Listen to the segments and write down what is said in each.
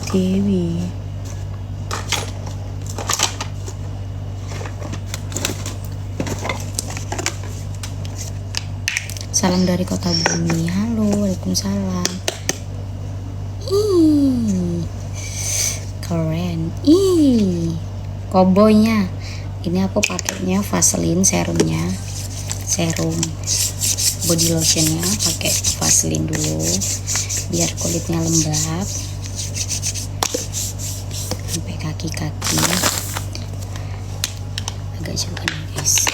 Dewi. Salam dari kota bumi. Halo, waalaikumsalam. Ih, keren. Ih, koboynya. Ini aku pakainya Vaseline serumnya, serum body lotionnya pakai Vaseline dulu biar kulitnya lembab sampai kaki-kaki. Agak jauh nih guys.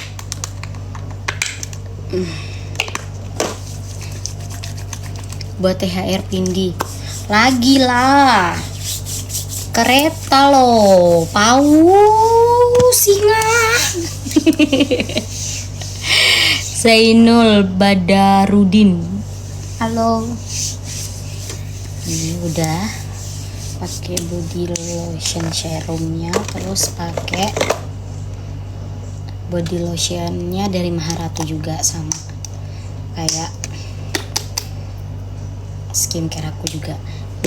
Buat THR Pindi lagi lah, kereta loh, singa. Zainul Badarudin, halo. Ini udah pakai body lotion serumnya, terus pakai body lotionnya dari Maharatu juga, sama kayak skincare aku juga.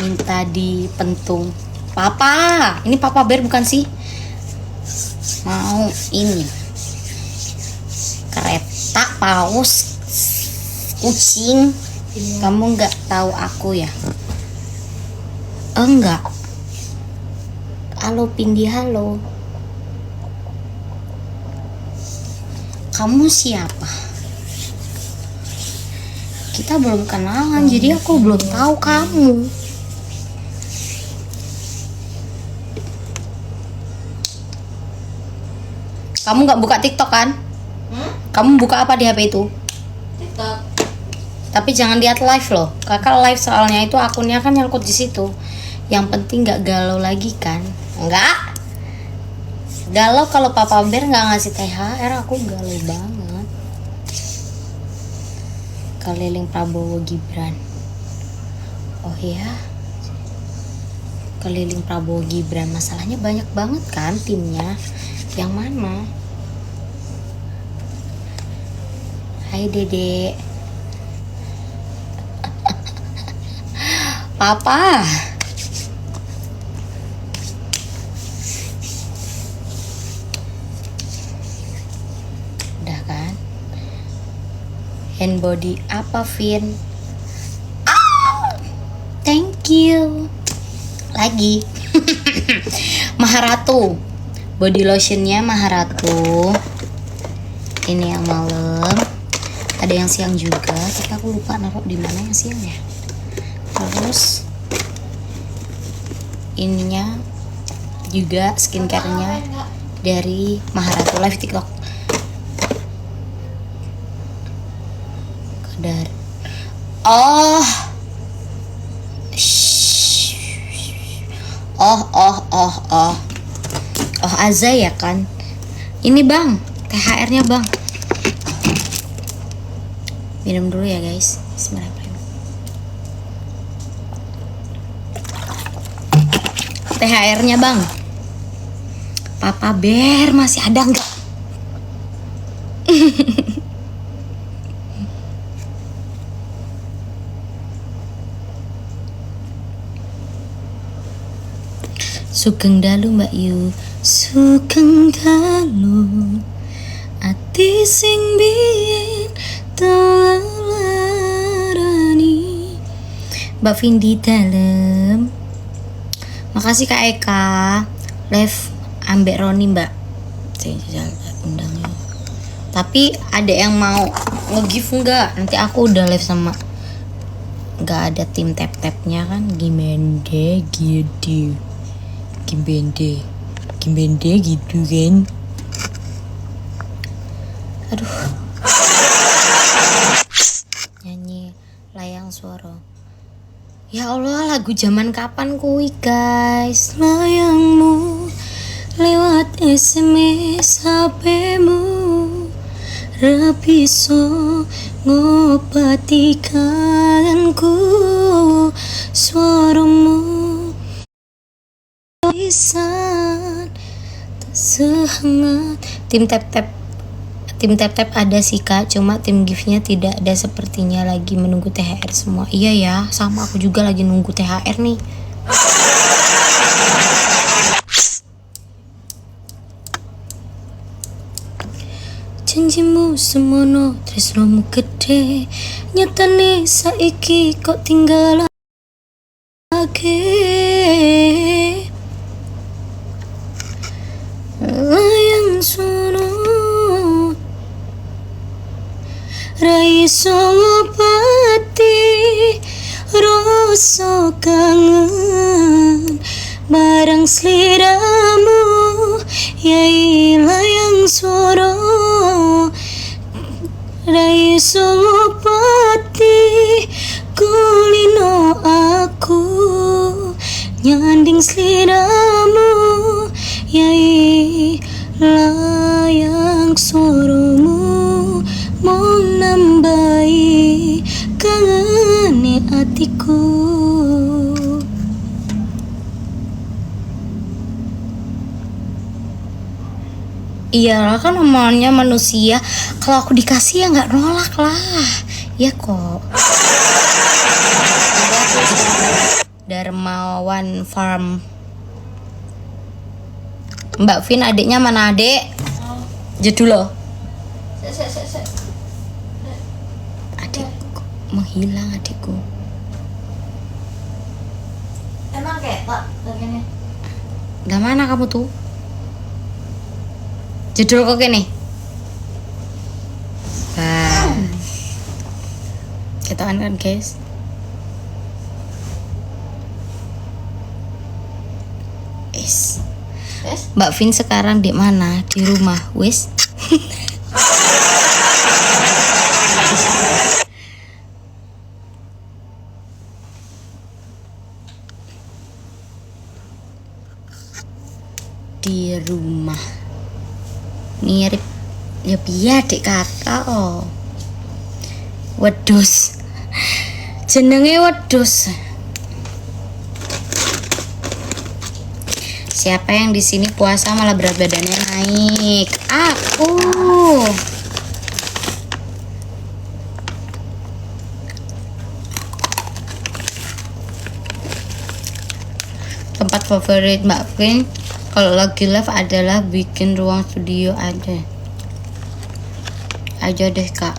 Minta dipentung Papa, ini Papa Bear bukan sih? Mau ini kereta, paus, kucing. Kamu nggak tahu aku ya? Enggak. Halo Pindi, halo. Kamu siapa? Kita belum kenalan, jadi aku belum tahu kamu. Kamu nggak buka TikTok kan? Kamu buka apa di HP itu? TikTok. Tapi jangan lihat live loh. Kakak live soalnya itu akunnya kan nyangkut di situ. Yang penting nggak galau lagi kan? Enggak. Galau kalau Papa Bear nggak ngasih THR, aku galau banget. Keliling Prabowo Gibran. Oh ya. Keliling Prabowo Gibran, masalahnya banyak banget kan timnya. Yang mana? Hai Dede. Papa. Udah kan? Hand body apa, Vin? Thank you. Lagi. Maharatu. Body lotionnya Maharatu. Ini yang malam. Ada yang siang juga, tapi aku lupa naruh di mana yang siangnya. Terus ininya juga skincare-nya dari Maharatu live TikTok. Kadar. Oh. Oh Aza ya kan. Ini bang, THR-nya bang. Minum dulu ya guys. Bismillahirrahmanirrahim. THR-nya bang. Papa Bear masih ada nggak? Sugeng dalu Mbak Yu. Sugeng dalu ati sing biyen telarani. Mbak Vindi dalem. Makasih Kak Eka. Live ambek Roni Mbak. Saya undangnya. Tapi ada yang mau nge-give enggak? Nanti aku udah live sama, nggak ada tim tap-tapnya kan. Gimende gitu. Gimende gitu kan. Aduh. Nyanyi layang suara. Ya Allah, lagu zaman kapan kuwi guys? Layangmu lewat SMS HP-mu, ra bisa ngobati kangenku. Suaramu lisan tak sehangat. Tim tap-tap ada sih Kak, cuma tim gift-nya tidak ada sepertinya, lagi menunggu THR semua. Iya ya, sama aku juga lagi nunggu THR nih. janjimu semono tresnomu gede, nyatane saiki kok tinggal lagi. Layang sono raiso ngobati rasa kangen barang sliramu, yai layang soro raiso ngobati kulino aku nyanding sliramu, yai layang soromu mau nambahi kangene atiku. Iya kan namanya manusia, kalau aku dikasih ya nggak nolak lah, ya kok. Darmawan Farm. Mbak Vin adiknya mana adek? Jadul loh. Adikku menghilang adikku. Emang kayak Pak begini. Gak mana kamu tuh? Jadul kok gini. Nah, kita kan guys. Mbak Vin sekarang di mana? Di rumah, wis. Di rumah. Mirip ya piye Dik kakak oh. Wedhus. Jenenge wedhus. Siapa yang di sini puasa malah berat badannya naik? Aku. Tempat favorit Mbak Vin kalau lagi live adalah bikin ruang studio aja deh kak.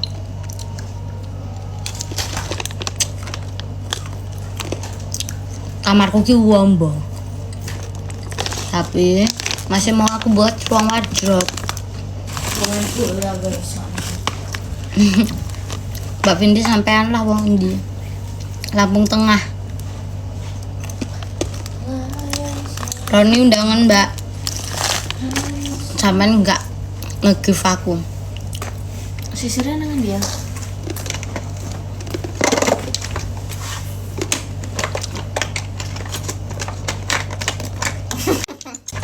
Kamarku ki wombo, tapi masih mau aku buat ruang wardrobe. Mbak Vindi sampean lah wong di Lampung Tengah. Roni undangan Mbak, sampean nggak nge-give aku. Sisirnya nangan dia.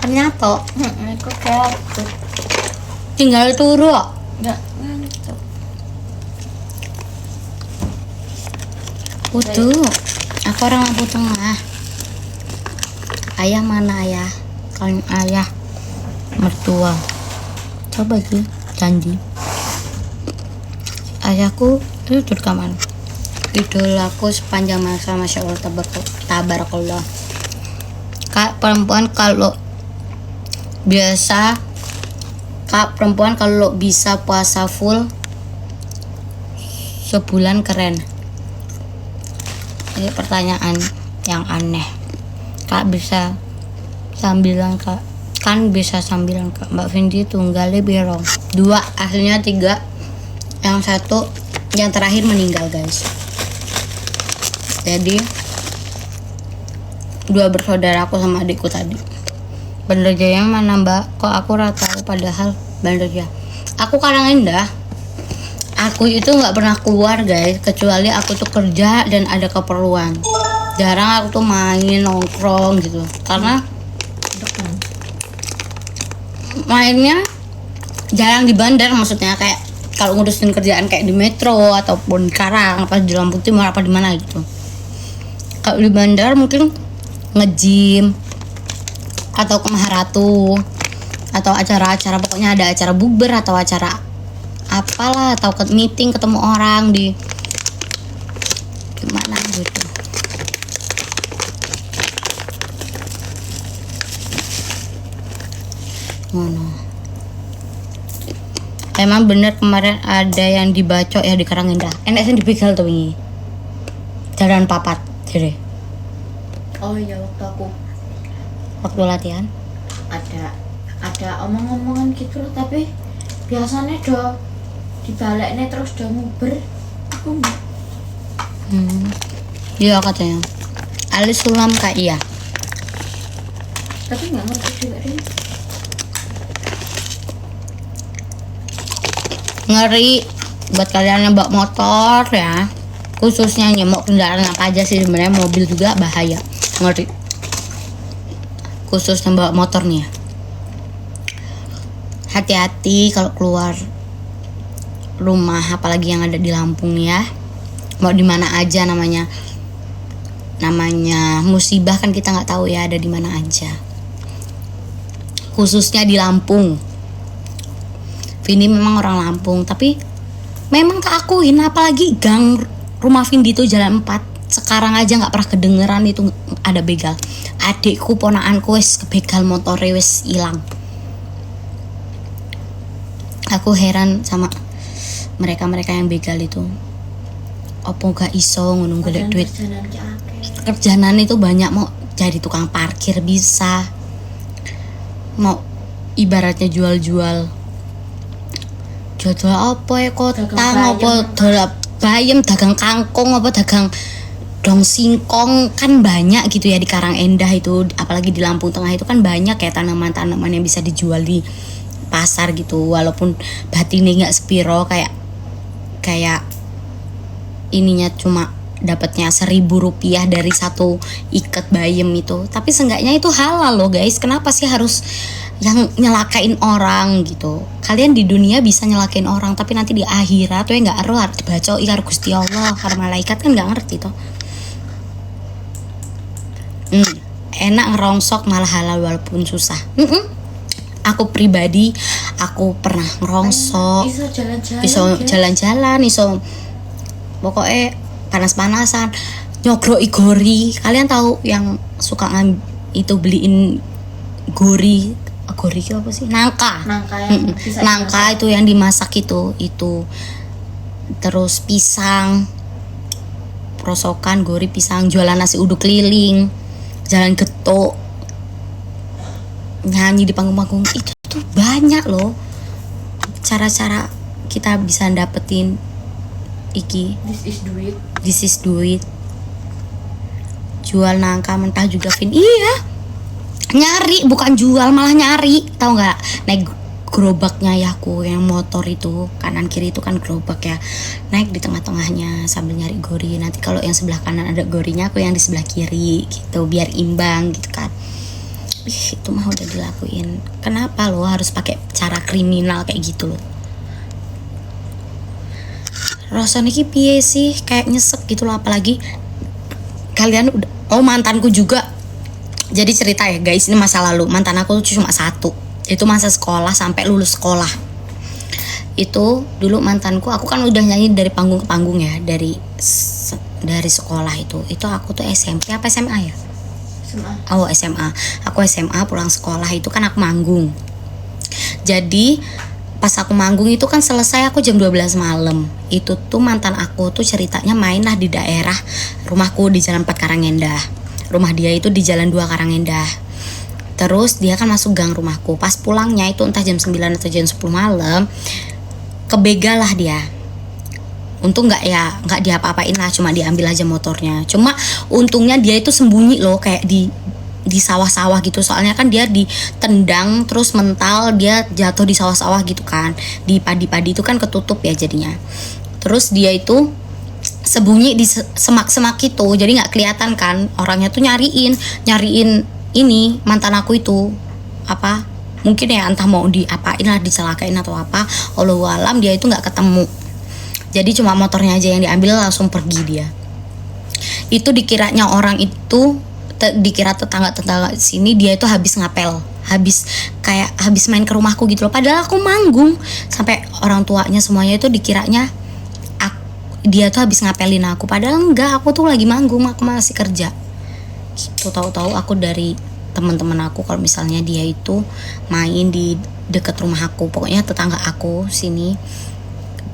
Ternyata Aku kayak tinggal turu kok. nggak ngantuk. Kudu, aku orang Lampung Tengah. Ayah mana ayah? Kalian ayah mertua. Coba sih janji. Ayahku itu rekaman. Idolaku sepanjang masa, masya Allah, tabarakallah. Kak perempuan kalau biasa, kak perempuan kalau bisa puasa full sebulan keren. Ini pertanyaan yang aneh. Kak bisa sambilan kak, kan bisa sambilan kak. Mbak Vindi tunggalnya biro 2, aslinya 3, yang satu yang terakhir meninggal guys. Jadi 2 bersaudara aku sama adikku tadi. Bandar Jaya mana mbak? Kok aku rata tahu padahal Bandar Jaya. Aku Karangrendah. Aku itu nggak pernah keluar guys, kecuali aku tuh kerja dan ada keperluan. Jarang aku tuh main nongkrong gitu, karena mainnya jarang di bandar, maksudnya kayak kalau ngurusin kerjaan kayak di Metro ataupun Karang apa di Lampung Timur apa di mana gitu. Kalau di bandar mungkin nge-gym atau ke Maharatu atau acara-acara, pokoknya ada acara bukber atau acara apalah, atau ke meeting ketemu orang di gimana gitu. Ngono. Emang bener kemarin ada yang dibacok ya di Karangindah. Enak sih dibegal tuh ini. Jalan papat, jadi Oh iya, waktu latihan. ada omong-omongan gitu loh, tapi biasanya dibaliknya terus nguber. Aku enggak. Iya katanya. Alis sulam kak iya. Tapi nggak ngerti juga deh. Ngeri buat kalian yang bawa motor ya, khususnya nyemok kendaraan apa aja sih, sebenarnya mobil juga bahaya, ngeri khusus yang bawa motor nih ya. Hati-hati kalau keluar rumah, apalagi yang ada di Lampung ya, mau di mana aja, namanya musibah kan kita nggak tahu ya ada di mana aja, khususnya di Lampung. Vindi memang orang Lampung, tapi memang keakuin, apalagi gang rumah Vindi itu jalan 4. Sekarang aja nggak pernah kedengeran itu ada begal. Adikku ponakanku wes kebegal motornya wes hilang. Aku heran sama mereka yang begal itu. Opo gak iso ngono golek duit. Kerjaan itu banyak, mau jadi tukang parkir bisa, mau ibaratnya jual apa ya, kotang apa dolap bayam, dagang kangkung apa dagang dong singkong, kan banyak gitu ya di Karangendah itu, apalagi di Lampung Tengah itu kan banyak ya tanaman-tanaman yang bisa dijual di pasar gitu, walaupun batinnya nggak sepiro, kayak ininya cuma dapatnya 1.000 rupiah dari satu ikat bayam itu, tapi seenggaknya itu halal loh guys. Kenapa sih harus yang nyelakain orang gitu? Kalian di dunia bisa nyelakain orang, tapi nanti di akhirat tuh nggak eruh harus dibaca karo Gusti Allah, karo malaikat kan nggak ngerti toh. Enak ngerongsok malah halal walaupun susah. Aku pribadi aku pernah ngerongsok, iso jalan-jalan, iso pokoknya panas-panasan nyogroki gori. Kalian tahu yang suka itu beliin gori itu apa sih? Nangka itu yang dimasak itu. Terus pisang, prosokan, gori, pisang, jualan nasi uduk keliling, jalan getuk, nyanyi di panggung-panggung itu tuh banyak loh cara-cara kita bisa dapetin iki. This is duit. Jual nangka mentah juga Vin. Iya. Nyari, bukan jual, malah nyari. Tahu nggak? Naik gerobaknya ya aku yang motor itu, kanan kiri itu kan gerobak ya. Naik di tengah-tengahnya sambil nyari gori. Nanti kalau yang sebelah kanan ada gorinya, aku yang di sebelah kiri gitu, biar imbang gitu kan. Itu mah udah dilakuin. Kenapa lo harus pakai cara kriminal kayak gitu loh? Rasanya ki piye sih, kayak nyesek gitu loh. Apalagi kalian udah, mantanku juga. Jadi cerita ya guys, ini masa lalu. Mantan aku tuh cuma satu, itu masa sekolah sampai lulus sekolah. Itu dulu mantanku, aku kan udah nyanyi dari panggung ke panggung ya, dari sekolah itu aku tuh SMP apa SMA ya? SMA. Aku SMA pulang sekolah itu kan aku manggung. Jadi pas aku manggung itu kan selesai aku jam 12 malam. Itu tuh mantan aku tuh ceritanya main lah di daerah rumahku di Jalan 4 Karangendah. Rumah dia itu di Jalan 2 Karangendah. Terus dia kan masuk gang rumahku. Pas pulangnya itu entah jam 9 atau jam 10 malam, kebegal lah dia. Untung nggak diapa-apain lah, cuma diambil aja motornya. Cuma untungnya dia itu sembunyi loh, kayak di sawah-sawah gitu. Soalnya kan dia ditendang terus mental, dia jatuh di sawah-sawah gitu kan. Di padi-padi itu kan ketutup ya jadinya. Terus dia itu sembunyi di semak-semak itu, jadi nggak kelihatan kan. Orangnya tuh nyariin ini mantan aku itu apa, mungkin ya entah mau diapain lah, dicelakain atau apa, Allahu alam. Dia itu nggak ketemu, jadi cuma motornya aja yang diambil, langsung pergi dia. Itu dikiranya orang itu, dikira tetangga sini dia itu habis ngapel, habis main ke rumahku gitu loh. Padahal aku manggung, sampai orang tuanya semuanya itu dikiranya dia tuh habis ngapelin aku. Padahal enggak, aku tuh lagi manggung, aku masih kerja gitu. Tahu-tahu aku dari teman-teman aku kalau misalnya dia itu main di deket rumah aku, pokoknya tetangga aku sini,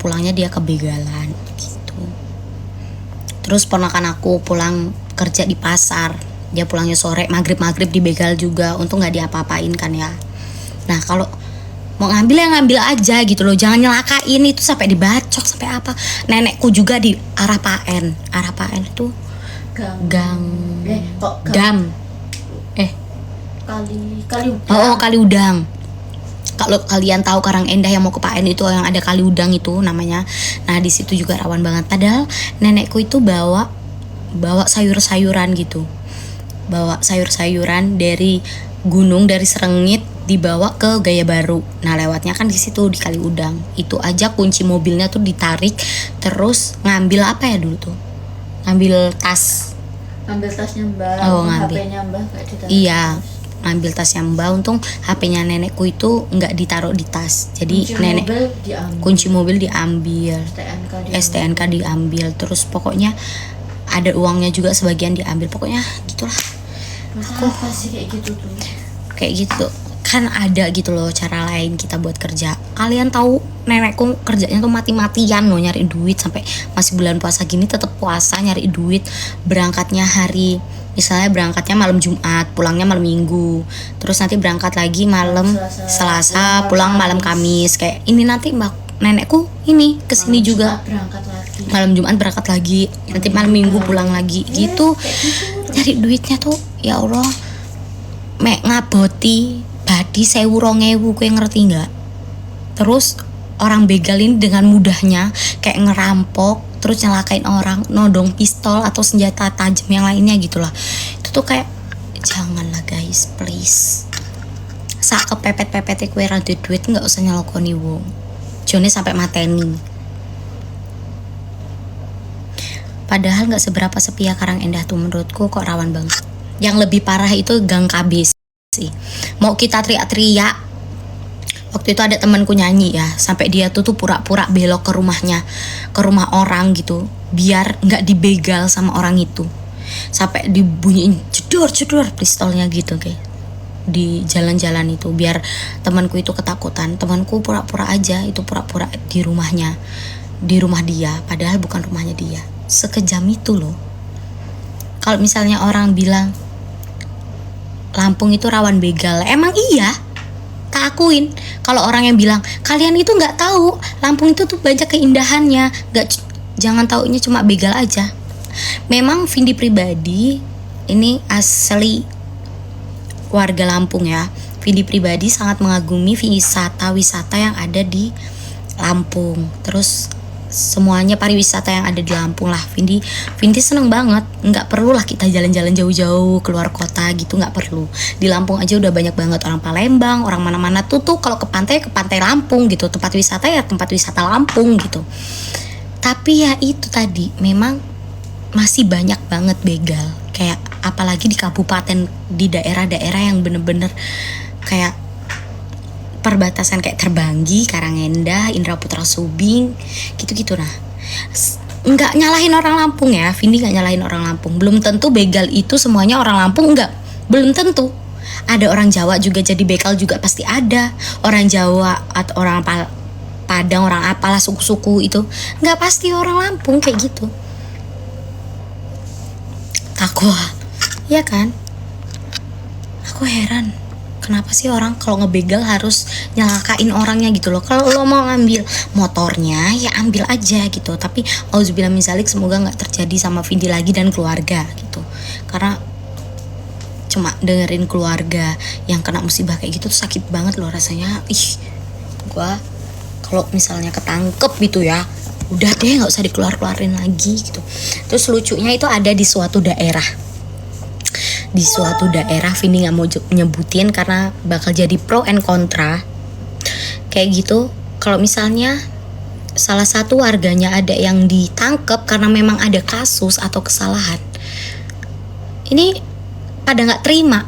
pulangnya dia kebegalan gitu. Terus ponakan aku pulang kerja di pasar, dia pulangnya sore, maghrib dibegal juga, untung nggak diapa-apain kan ya. Nah kalau mau ngambil ya ngambil aja gitu loh, jangan nyelakain, itu sampai dibacok sampai apa. Nenekku juga di arah Paen itu gang Dam Kali Udang. Kalau kalian tahu Karang Endah yang mau ke Paen itu yang ada Kali Udang itu namanya. Nah di situ juga rawan banget. Padahal nenekku itu bawa sayur-sayuran gitu, bawa sayur-sayuran dari gunung, dari Serengit, dibawa ke Gaya Baru. Nah lewatnya kan di situ di Kali Udang. Itu aja kunci mobilnya tuh ditarik, terus ngambil apa ya dulu tuh, ngambil tasnya Mbak. Oh, ngambil HP-nya Mbak gak ditaruh. Iya, ngambil tasnya Mbak. Untung HP-nya nenekku itu nggak ditaruh di tas. Jadi kunci mobil diambil, STNK diambil. Terus pokoknya ada uangnya juga sebagian diambil. Pokoknya gitulah. Aku sih kayak gitu kan, ada gitu loh cara lain kita buat kerja. Kalian tahu nenekku kerjanya tuh mati-matian loh nyari duit, sampai masih bulan puasa gini tetap puasa nyari duit. Berangkatnya misalnya berangkatnya malam Jumat, pulangnya malam Minggu, terus nanti berangkat lagi malam Selasa, pulang malam Kamis. Kayak ini nanti nenekku ini kesini juga malam Jumat berangkat lagi, nanti malam Minggu pulang lagi gitu. Nyari duitnya tuh ya Allah, mek ngaboti badi 1.000-2.000, kue ngerti nggak? Terus orang begal ini dengan mudahnya kayak ngerampok, terus nyelakain orang, nodong pistol atau senjata tajam yang lainnya gitulah. Itu tuh kayak janganlah guys, please. Sak kepepet-pepet kue rada duit nggak usah nyelakoni wong. Jone sampai mateni. Padahal nggak seberapa sepi ya Karang Endah tuh, menurutku kok rawan banget. Yang lebih parah itu Gang KB sih. Mau kita teriak-teriak, waktu itu ada temanku nyanyi ya, sampai dia tuh pura-pura belok ke rumah orang gitu, biar nggak dibegal sama orang itu. Sampai dibunyiin jedor pistolnya gitu kayak di jalan-jalan itu, biar temanku itu ketakutan. Temanku pura-pura aja, itu pura-pura di rumah dia, padahal bukan rumahnya dia. Sekejam itu loh. Kalau misalnya orang bilang Lampung itu rawan begal, emang iya, tak akuin. Kalau orang yang bilang kalian itu nggak tahu Lampung itu tuh banyak keindahannya, jangan taunya cuma begal aja. Memang Vindi pribadi ini asli warga Lampung ya. Vindi pribadi sangat mengagumi wisata yang ada di Lampung. Terus semuanya pariwisata yang ada di Lampung lah. Vindi seneng banget. Nggak perlu lah kita jalan-jalan jauh-jauh keluar kota gitu, nggak perlu. Di Lampung aja udah banyak banget orang Palembang, orang mana-mana tuh kalau ke pantai Lampung gitu. Tempat wisata ya tempat wisata Lampung gitu. Tapi ya itu tadi, memang masih banyak banget begal. Kayak apalagi di kabupaten, di daerah-daerah yang bener-bener kayak perbatasan kayak Terbanggi, Karangendah, Indraputra Subing, gitu-gitu. Nah, nggak nyalahin orang Lampung ya, Vindi nggak nyalahin orang Lampung. Belum tentu begal itu semuanya orang Lampung, belum tentu. Ada orang Jawa juga jadi begal juga pasti ada. Orang Jawa atau orang Padang, orang apalah suku-suku itu, nggak pasti orang Lampung kayak gitu. Takwa, ya kan? Aku heran. Kenapa sih orang kalau ngebegal harus nyelakain orangnya gitu loh? Kalau lo mau ngambil motornya ya ambil aja gitu. Tapi auzubillah min zalik, semoga nggak terjadi sama Vindi lagi dan keluarga gitu. Karena cuma dengerin keluarga yang kena musibah kayak gitu tuh sakit banget loh rasanya. Gua kalau misalnya ketangkep gitu ya, udah deh nggak usah dikeluarin lagi gitu. Terus lucunya itu ada di suatu daerah. Vindi nggak mau nyebutin karena bakal jadi pro and kontra kayak gitu. Kalau misalnya salah satu warganya ada yang ditangkap karena memang ada kasus atau kesalahan, ini pada nggak terima,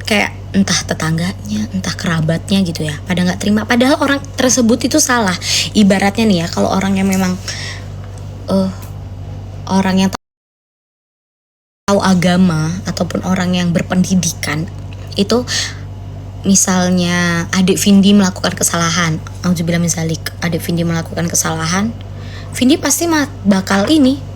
kayak entah tetangganya, entah kerabatnya gitu ya, pada nggak terima. Padahal orang tersebut itu salah. Ibaratnya nih ya, kalau orang yang memang orang yang tahu tahu agama ataupun orang yang berpendidikan itu, misalnya adik Vindi melakukan kesalahan, auzubillah min dzalik, adik Vindi melakukan kesalahan, Vindi pasti bakal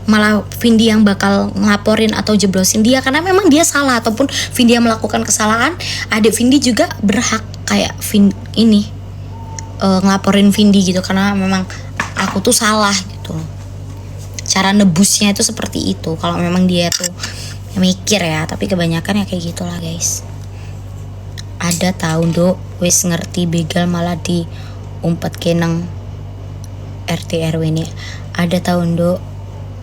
malah Vindi yang bakal ngelaporin atau jeblosin dia karena memang dia salah, ataupun Vindi yang melakukan kesalahan, adik Vindi juga berhak kayak ngelaporin Vindi gitu karena memang aku tuh salah gitu. Cara nebusnya itu seperti itu kalau memang dia tuh mikir ya, tapi kebanyakan ya kayak gitulah guys. Ada tahu Nduk wis ngerti begal malah diumpet kenang RT RW nya. Ada tahu Nduk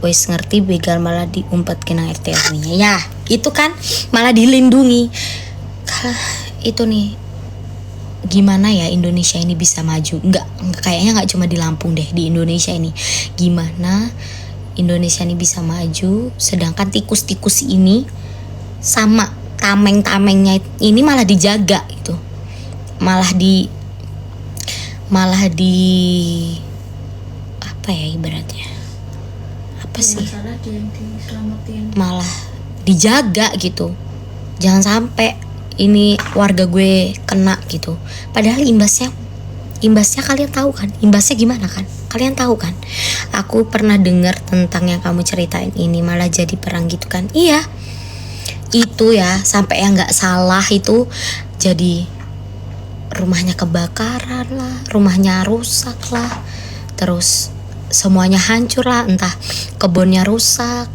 wis ngerti begal malah diumpet kenang RT RW nya. Ya itu kan malah dilindungi. Itu nih, gimana ya Indonesia ini bisa maju? Kayaknya nggak cuma di Lampung deh, di Indonesia ini. Gimana Indonesia ini bisa maju sedangkan tikus-tikus ini sama tameng-tamengnya ini malah dijaga gitu, malah di apa ya ibaratnya, apa sih, salah dia yang diselamatin, malah dijaga gitu, jangan sampai ini warga gue kena gitu. Padahal imbasnya kalian tahu kan, imbasnya gimana kan, kalian tahu kan. Aku pernah dengar tentang yang kamu ceritain ini, malah jadi perang gitu kan. Iya itu ya, sampai yang nggak salah itu jadi rumahnya kebakaran lah, rumahnya rusak lah, terus semuanya hancur lah, entah kebunnya rusak.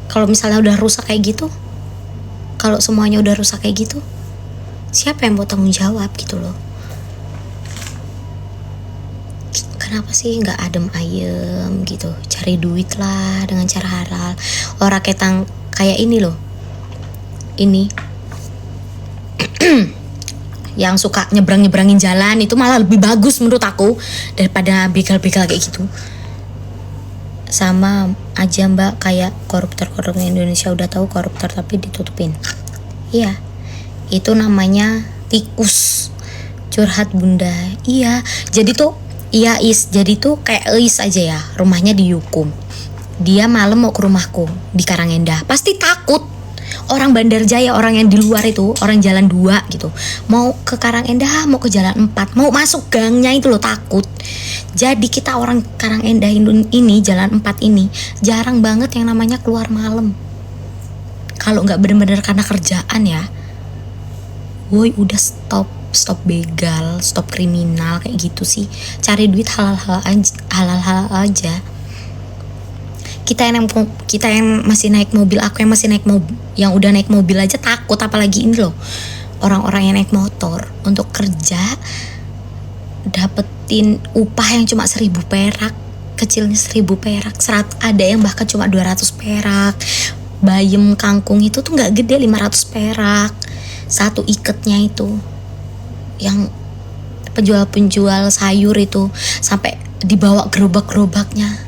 Kalau misalnya udah rusak kayak gitu, kalau semuanya udah rusak kayak gitu, siapa yang mau tanggung jawab gitu loh. Kenapa sih nggak adem ayem gitu, cari duit lah dengan cara halal. Orang kayak ini loh, ini yang suka nyebrangin jalan itu malah lebih bagus menurut aku daripada begal-begal kayak gitu. Sama aja mbak kayak koruptor Indonesia, udah tahu koruptor tapi ditutupin. Iya, itu namanya tikus. Curhat bunda. Iya, jadi tuh jadi tuh kayak Is aja ya, rumahnya dihukum. Dia malam mau ke rumahku di Karangendah, pasti takut. Orang Bandar Jaya, orang yang di luar itu, orang jalan 2 gitu, mau ke Karangendah, mau ke jalan 4, mau masuk gangnya itu loh takut. Jadi kita orang Karangendah ini, jalan 4 ini jarang banget yang namanya keluar malam. Kalau nggak bener-bener karena kerjaan ya, woi udah stop begal, stop kriminal kayak gitu sih. Cari duit halal aja. Kita yang masih naik mobil, aku yang masih naik mobil, yang udah naik mobil aja takut, apalagi ini loh orang-orang yang naik motor untuk kerja dapetin upah yang cuma 1.000 perak, kecilnya 1.000 perak, ada yang bahkan cuma 200 perak. Bayam kangkung itu tuh nggak gede, 500 perak satu iketnya itu. Yang penjual sayur itu sampai dibawa gerobak-gerobaknya.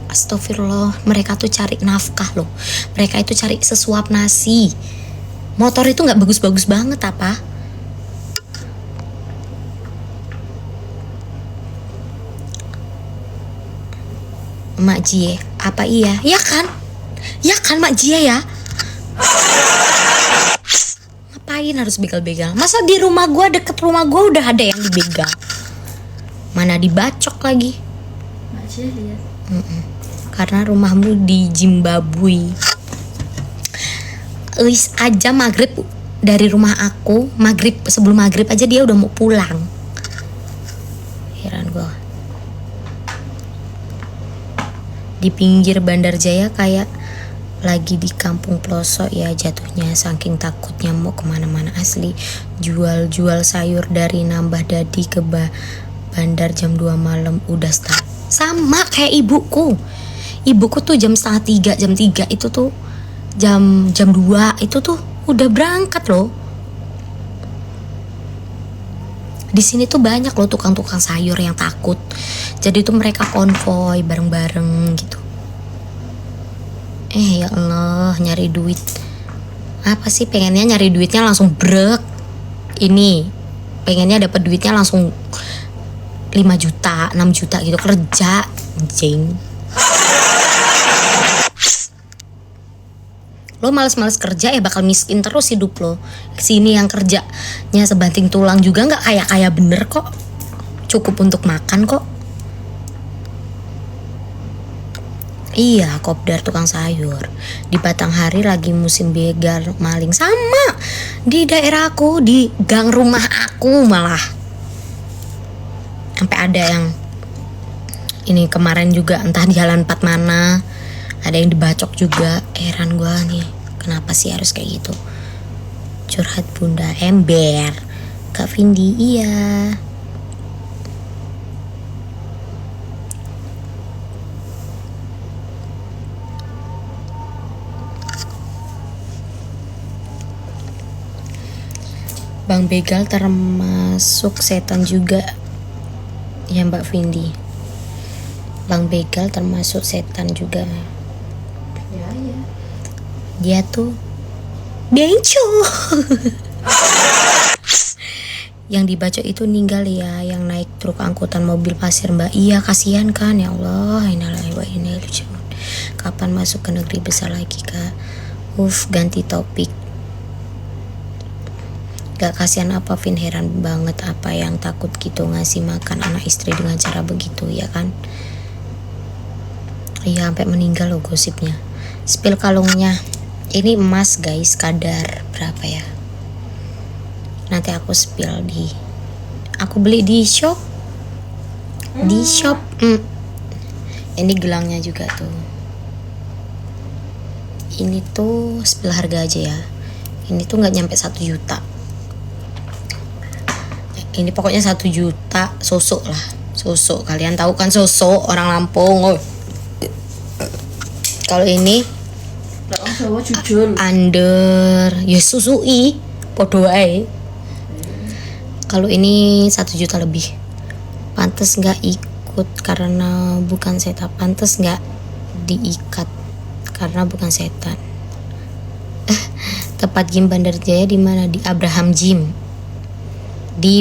Astagfirullah, mereka tuh cari nafkah loh. Mereka itu cari sesuap nasi. Motor itu nggak bagus-bagus banget apa? Mak Jie, apa iya? Ya kan Mak Jie ya. Ngapain harus begal-begal? Masa di rumah gue, deket rumah gue udah ada yang dibegal, mana dibacok lagi. Mak Jie lihat. Karena rumahmu di Zimbabwe. Wis aja maghrib dari rumah aku, sebelum maghrib aja dia udah mau pulang. Heran gue. Di pinggir Bandar Jaya kayak lagi di kampung pelosok ya jatuhnya, saking takutnya mau kemana-mana asli. Jual sayur dari Nambah Dadi ke Bandar jam 2 malam udah start. Sama kayak ibuku tuh jam 2:30, jam 3 itu tuh jam 2 itu tuh udah berangkat loh. Di sini tuh banyak loh tukang-tukang sayur yang takut, jadi tuh mereka konvoy bareng-bareng gitu. Ya Allah, nyari duit apa sih, pengennya nyari duitnya langsung brek. Ini pengennya dapat duitnya langsung 5 juta 6 juta gitu, kerja anjing. Lo males-males kerja ya bakal miskin terus hidup lo. Sini yang kerjanya sebanting tulang juga nggak kaya-kaya bener kok. Cukup untuk makan kok. Iya, kopdar tukang sayur. Di Batanghari lagi musim begal maling. Sama di daerahku, di gang rumah aku malah. Sampai ada yang ini kemarin juga entah di jalan 4 mana. Ada yang dibacok juga. Heran gua nih, kenapa sih harus kayak gitu? Curhat bunda ember. Kak Vindi, iya. Bang Begal termasuk setan juga ya Mbak Vindi. Bang Begal termasuk setan juga. Ya. Dia tuh benco. Yang dibacok itu ninggal ya, yang naik truk angkutan mobil pasir Mbak. Iya, kasihan kan, ya Allah. Innalillahi wa inna ilaihi raji'un. Kapan masuk ke negeri besar lagi Kak? Ganti topik. Gak kasihan apa Vin, heran banget apa yang takut gitu ngasih makan anak istri dengan cara begitu ya kan. Iya sampai meninggal loh gosipnya. Spill kalungnya. Ini emas guys, kadar berapa ya? Nanti aku spill aku beli di shop. Di shop. Ini gelangnya juga tuh. Ini tuh spill harga aja ya. Ini tuh nggak nyampe 1 juta. Ini pokoknya 1 juta, sosok lah. Sosok, kalian tahu kan sosok orang Lampung. Kalau ini Lah Jawa jujur. under ya susui podo ae. Kalau ini 1 juta lebih. Pantes nggak ikut karena bukan setan. Pantes nggak diikat karena bukan setan. Tempat gym Bandar Jaya di mana? Di Abraham Gym. Di